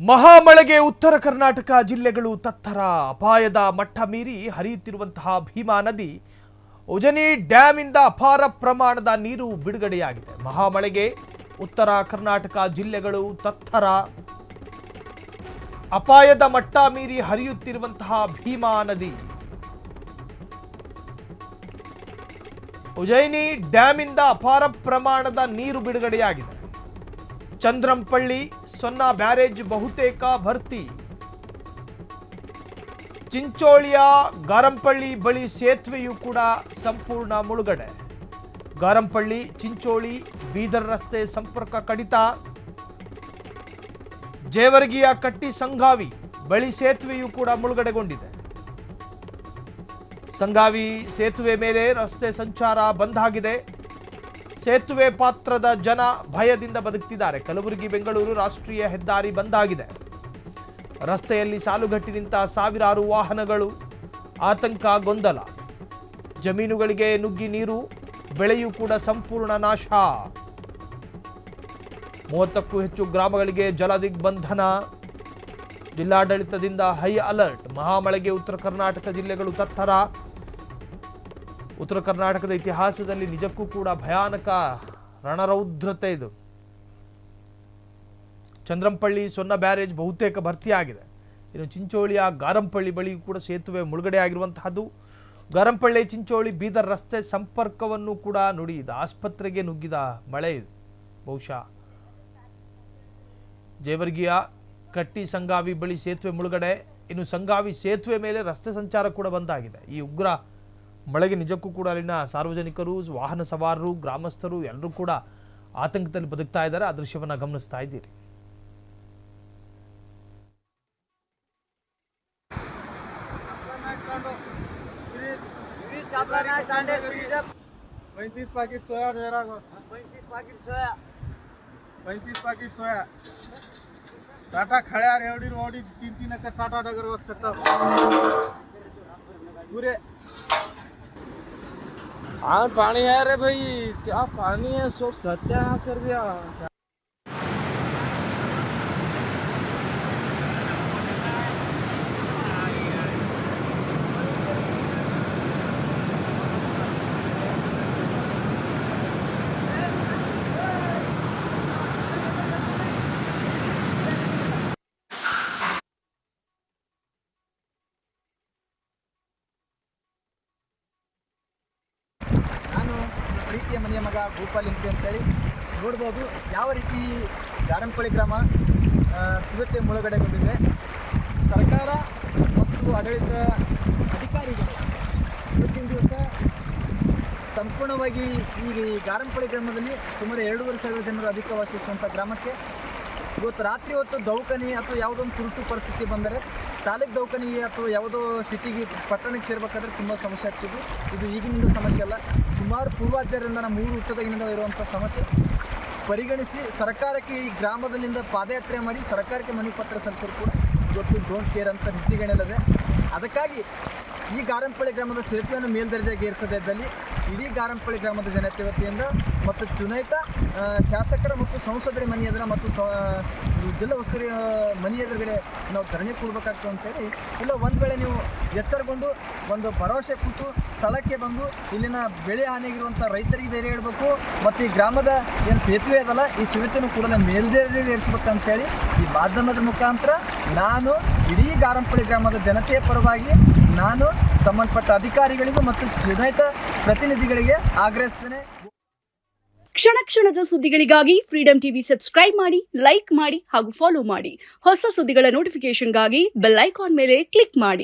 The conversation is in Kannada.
ಮಹಾಮಳೆಗೆ ಉತ್ತರ ಕರ್ನಾಟಕ ಜಿಲ್ಲೆಗಳು ತತ್ತರ. ಅಪಾಯದ ಮಟ್ಟ ಮೀರಿ ಹರಿಯುತ್ತಿರುವಂತಹ ಭೀಮಾ ನದಿ ಉಜನಿ ಡ್ಯಾಮ್ ಇಂದ ಅಪಾರ ಪ್ರಮಾಣದ ನೀರು ಬಿಡುಗಡೆಯಾಗಿದೆ. ಮಹಾಮಳೆಗೆ ಉತ್ತರ ಕರ್ನಾಟಕ ಜಿಲ್ಲೆಗಳು ತತ್ತರ. ಅಪಾಯದ ಮಟ್ಟ ಮೀರಿ ಹರಿಯುತ್ತಿರುವಂತಹ ಭೀಮಾ ನದಿ ಉಜನಿ ಡ್ಯಾಮ್ ಇಂದ ಅಪಾರ ಪ್ರಮಾಣದ ನೀರು ಬಿಡುಗಡೆಯಾಗಿದೆ. ಚಂದ್ರಂಪಳ್ಳಿ ಸೊನ್ನ ಬ್ಯಾರೇಜ್ ಬಹುತೇಕ ಭರ್ತಿ. ಚಿಂಚೋಳಿಯ ಗಾರಂಪಳ್ಳಿ ಬಳಿ ಸೇತುವೆಯೂ ಕೂಡ ಸಂಪೂರ್ಣ ಮುಳುಗಡೆ. ಗಾರಂಪಳ್ಳಿ ಚಿಂಚೋಳಿ ಬೀದರ್ ರಸ್ತೆ ಸಂಪರ್ಕ ಕಡಿತ. ಜೇವರ್ಗಿಯ ಕಟ್ಟಿ ಸಂಗಾವಿ ಬಳಿ ಸೇತುವೆಯೂ ಕೂಡ ಮುಳುಗಡೆಗೊಂಡಿದೆ. ಸಂಗಾವಿ ಸೇತುವೆ ಮೇಲೆ ರಸ್ತೆ ಸಂಚಾರ ಬಂದ್ ಆಗಿದೆ. ಸೇತುವೆ ಪಾತ್ರದ ಜನ ಭಯದಿಂದ ಬದುಕ್ತಿದ್ದಾರೆ. ಕಲಬುರಗಿ ಬೆಂಗಳೂರು ರಾಷ್ಟ್ರೀಯ ಹೆದ್ದಾರಿ ಬಂದ್ ಆಗಿದೆ. ರಸ್ತೆಯಲ್ಲಿ ಸಾಲುಗಟ್ಟಿ ನಿಂತ ಸಾವಿರಾರು ವಾಹನಗಳು. ಆತಂಕ, ಗೊಂದಲ. ಜಮೀನುಗಳಿಗೆ ನುಗ್ಗಿ ನೀರು. ಬೆಳೆಯೂ ಕೂಡ ಸಂಪೂರ್ಣ ನಾಶ. 30ಕ್ಕೂ ಹೆಚ್ಚು ಗ್ರಾಮಗಳಿಗೆ ಜಲ ದಿಗ್ಬಂಧನ. ಜಿಲ್ಲಾಡಳಿತದಿಂದ ಹೈ ಅಲರ್ಟ್. ಮಹಾಮಳೆಗೆ ಉತ್ತರ ಕರ್ನಾಟಕ ಜಿಲ್ಲೆಗಳು ತತ್ತರ. ಉತ್ತರ ಕರ್ನಾಟಕದ ಇತಿಹಾಸದಲ್ಲಿ ನಿಜಕ್ಕೂ ಕೂಡ ಭಯಾನಕ ರಣರೌದ್ರತೆ ಇದು. ಚಂದ್ರಂಪಳ್ಳಿ ಸೊನ್ನ ಬ್ಯಾರೇಜ್ ಬಹುತೇಕ ಭರ್ತಿಯಾಗಿದೆ. ಇನ್ನು ಚಿಂಚೋಳಿಯ ಗಾರಂಪಳ್ಳಿ ಬಳಿ ಕೂಡ ಸೇತುವೆ ಮುಳುಗಡೆ ಆಗಿರುವಂತಹದ್ದು. ಗಾರಂಪಳ್ಳಿ ಚಿಂಚೋಳಿ ಬೀದರ್ ರಸ್ತೆ ಸಂಪರ್ಕವನ್ನು ಕೂಡ ನೋಡಿ, ಇದು ಆಸ್ಪತ್ರೆಗೆ ನುಗ್ಗಿದ ಮಳೆ ಇದು ಬಹುಶಃ. ಜೇವರ್ಗಿಯ ಕಟ್ಟಿ ಸಂಗಾವಿ ಬಳಿ ಸೇತುವೆ ಮುಳುಗಡೆ. ಇನ್ನು ಸಂಗಾವಿ ಸೇತುವೆ ಮೇಲೆ ರಸ್ತೆ ಸಂಚಾರ ಕೂಡ ಬಂದಾಗಿದೆ. ಈ ಉಗ್ರ ಮಳೆಗೆ ನಿಜಕ್ಕೂ ಕೂಡ ಅಲ್ಲಿನ ಸಾರ್ವಜನಿಕರು, ವಾಹನ ಸವಾರರು, ಗ್ರಾಮಸ್ಥರು ಎಲ್ಲರೂ ಕೂಡ ಆತಂಕದಲ್ಲಿ ಬದುಕ್ತಾ ಇದ್ದಾರೆ. ಆ ದೃಶ್ಯವನ್ನ ಗಮನಿಸ್ತಾ ಇದ್ದೀರಿ. साठा खड्या रेवडी रोडी 3-3 एकर 60 डगर वस खत्म पूरे। हाँ पानी है रे भाई, क्या पानी है, सब सत्यानाश कर दिया। ಪ್ರೀತಿಯ ಮನೆಯ ಮಗ ಗೋಪಾಲ್ ಎಂಪಿ ಅಂತೇಳಿ ನೋಡ್ಬೋದು ಯಾವ ರೀತಿ ಗಾರಂಪಳ್ಳಿ ಗ್ರಾಮ ಸಿಗುತ್ತೆ ಮುಳುಗಡೆಗೊಂಡಿದೆ. ಸರ್ಕಾರ ಮತ್ತು ಆಡಳಿತ ಅಧಿಕಾರಿಗಳು ಇವತ್ತಿನ ದಿವಸ ಸಂಪೂರ್ಣವಾಗಿ ಈ ಗಾರಂಪಳ್ಳಿ ಗ್ರಾಮದಲ್ಲಿ ಸುಮಾರು 2,500 ಜನರು ಅಧಿಕ ವಾಸಿಸುವಂಥ ಗ್ರಾಮಕ್ಕೆ ಇವತ್ತು ರಾತ್ರಿ ಹೊತ್ತು ದವಾಖಾನೆ ಅಥವಾ ಯಾವುದೋ ಒಂದು ತುರ್ತು ಪರಿಸ್ಥಿತಿ ಬಂದರೆ ತಾಲೂಕು ದವಾಖಾನೆಗೆ ಅಥವಾ ಯಾವುದೋ ಸಿಟಿಗೆ ಪಟ್ಟಣಕ್ಕೆ ಸೇರ್ಬೇಕಾದ್ರೆ ತುಂಬ ಸಮಸ್ಯೆ ಆಗ್ತಿದ್ದು. ಇದು ಈಗಿನಿಂದ ಸಮಸ್ಯೆ ಅಲ್ಲ, ಸುಮಾರು ಪೂರ್ವಾಚಾರ್ಯರಿಂದ ನಮ್ಮ 3 ಹುಟ್ಟದಾಗಿನಿಂದ ಇರುವಂಥ ಸಮಸ್ಯೆ ಪರಿಗಣಿಸಿ ಸರ್ಕಾರಕ್ಕೆ ಈ ಗ್ರಾಮದಲ್ಲಿಂದ ಪಾದಯಾತ್ರೆ ಮಾಡಿ ಸರ್ಕಾರಕ್ಕೆ ಮನವಿ ಪತ್ರ ಸಲ್ಲಿಸೋರು ಕೂಡ ಇವತ್ತು ಡೋಂಟ್ ಕೇರ್ ಅಂತ ನಿಂತಿಗಣಲಿದೆ. ಅದಕ್ಕಾಗಿ ಈ ಗಾರಂಪಳ್ಳಿ ಗ್ರಾಮದ ಸೇತುವೆಯನ್ನು ಮೇಲ್ದರ್ಜೆಗೆ ಏರಿಸದಿದ್ದಲ್ಲಿ ಇಡೀ ಗಾರಂಪಳ್ಳಿ ಗ್ರಾಮದ ಜನತೆ ವತಿಯಿಂದ ಮತ್ತು ಚುನಾಯಿತ ಶಾಸಕರ ಮತ್ತು ಸಂಸದರ ಮನೆ ಎದುರು ಮತ್ತು ಜಿಲ್ಲಾ ಉಸ್ತುವಾರಿ ಮನೆ ಎದುರುಗಡೆ ನಾವು ಧರಣಿ ಕೊಡಬೇಕಾಗ್ತದೆ ಅಂತೇಳಿ, ಇಲ್ಲ ಒಂದು ವೇಳೆ ನೀವು ಎಚ್ಚರಗೊಂಡು ಒಂದು ಭರವಸೆ ಕೊಟ್ಟು ಸ್ಥಳಕ್ಕೆ ಬಂದು ಇಲ್ಲಿನ ಬೆಳೆ ಹಾನಿಯಾಗಿರುವಂಥ ರೈತರಿಗೆ ಧೈರ್ಯ ಹೇಳಬೇಕು ಮತ್ತು ಈ ಗ್ರಾಮದ ಏನು ಸೇತುವೆ ಅದಲ್ಲ ಈ ಸೇತುವೆಯನ್ನು ಕೂಡಲೇ ಮೇಲ್ದರ್ಜೆಗೆ ಏರಿಸಬೇಕಂತೇಳಿ ಈ ಮಾಧ್ಯಮದ ಮುಖಾಂತರ ನಾನು ಇಡೀ ಗಾರಂಪಳ್ಳಿ ಗ್ರಾಮದ ಜನತೆಯ ಪರವಾಗಿ ನಾನು ಸಂಬಂಧಪಟ್ಟ ಅಧಿಕಾರಿಗಳಿಗೂ ಮತ್ತು ಚುನಾಯಿತ ಪ್ರತಿನಿಧಿಗಳಿಗೆ ಆಗ್ರಹಿಸ್ತೇನೆ. ಕ್ಷಣ ಕ್ಷಣದ ಸುದ್ದಿಗಳಿಗಾಗಿ ಫ್ರೀಡಂ ಟಿವಿ ಸಬ್ಸ್ಕ್ರೈಬ್ ಮಾಡಿ, ಲೈಕ್ ಮಾಡಿ ಹಾಗೂ ಫಾಲೋ ಮಾಡಿ. ಹೊಸ ಸುದ್ದಿಗಳ ನೋಟಿಫಿಕೇಶನ್ಗಾಗಿ ಬೆಲ್ ಐಕಾನ್ ಮೇಲೆ ಕ್ಲಿಕ್ ಮಾಡಿ.